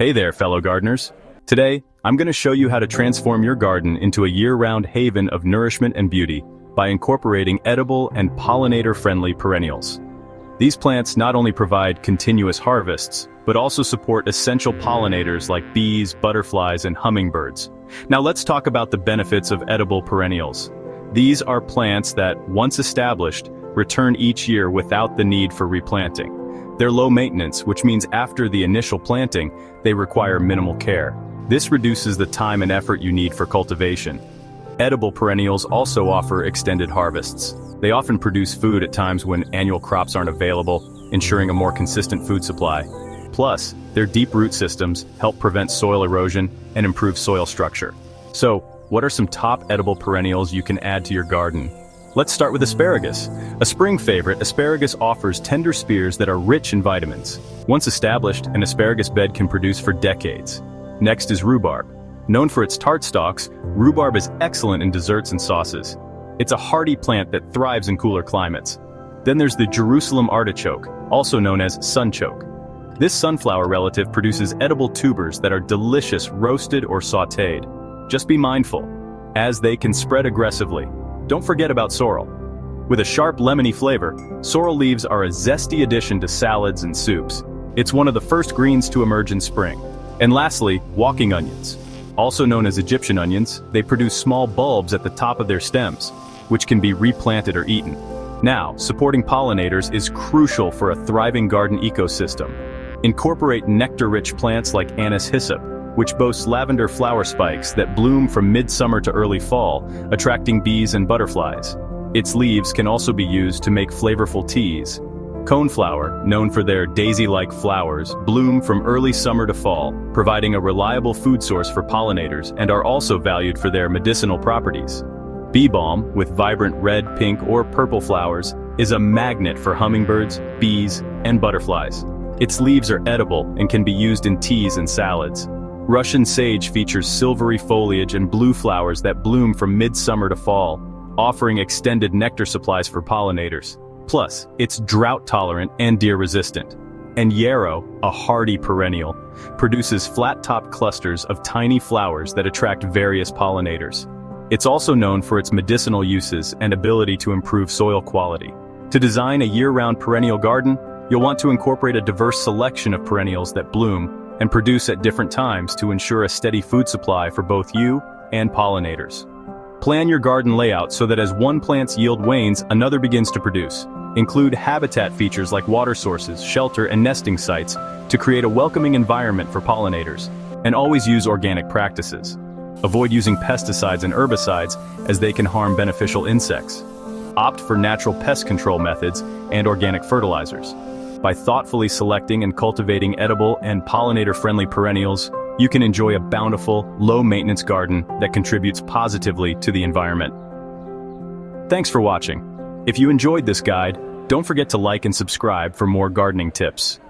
Hey there, fellow gardeners. Today, I'm going to show you how to transform your garden into a year-round haven of nourishment and beauty by incorporating edible and pollinator-friendly perennials. These plants not only provide continuous harvests, but also support essential pollinators like bees, butterflies, and hummingbirds. Now let's talk about the benefits of edible perennials. These are plants that, once established, return each year without the need for replanting. They're low maintenance, which means after the initial planting, they require minimal care. This reduces the time and effort you need for cultivation. Edible perennials also offer extended harvests. They often produce food at times when annual crops aren't available, ensuring a more consistent food supply. Plus, their deep root systems help prevent soil erosion and improve soil structure. So, what are some top edible perennials you can add to your garden? Let's start with asparagus. A spring favorite, asparagus offers tender spears that are rich in vitamins. Once established, an asparagus bed can produce for decades. Next is rhubarb. Known for its tart stalks, rhubarb is excellent in desserts and sauces. It's a hardy plant that thrives in cooler climates. Then there's the Jerusalem artichoke, also known as sunchoke. This sunflower relative produces edible tubers that are delicious roasted or sautéed. Just be mindful, as they can spread aggressively. Don't forget about sorrel. With a sharp lemony flavor, sorrel leaves are a zesty addition to salads and soups. It's one of the first greens to emerge in spring. And lastly, walking onions. Also known as Egyptian onions, they produce small bulbs at the top of their stems, which can be replanted or eaten. Now, supporting pollinators is crucial for a thriving garden ecosystem. Incorporate nectar-rich plants like anise hyssop, which boasts lavender flower spikes that bloom from midsummer to early fall, attracting bees and butterflies. Its leaves can also be used to make flavorful teas. Coneflower, known for their daisy-like flowers, bloom from early summer to fall, providing a reliable food source for pollinators and are also valued for their medicinal properties. Bee balm, with vibrant red, pink, or purple flowers, is a magnet for hummingbirds, bees, and butterflies. Its leaves are edible and can be used in teas and salads. Russian sage features silvery foliage and blue flowers that bloom from midsummer to fall, offering extended nectar supplies for pollinators. Plus, it's drought-tolerant and deer-resistant. And yarrow, a hardy perennial, produces flat-topped clusters of tiny flowers that attract various pollinators. It's also known for its medicinal uses and ability to improve soil quality. To design a year-round perennial garden, you'll want to incorporate a diverse selection of perennials that bloom and produce at different times to ensure a steady food supply for both you and pollinators. Plan your garden layout so that as one plant's yield wanes, another begins to produce. Include habitat features like water sources, shelter, and nesting sites to create a welcoming environment for pollinators. And always use organic practices. Avoid using pesticides and herbicides as they can harm beneficial insects. Opt for natural pest control methods and organic fertilizers. By thoughtfully selecting and cultivating edible and pollinator-friendly perennials, you can enjoy a bountiful, low-maintenance garden that contributes positively to the environment. Thanks for watching. If you enjoyed this guide, don't forget to like and subscribe for more gardening tips.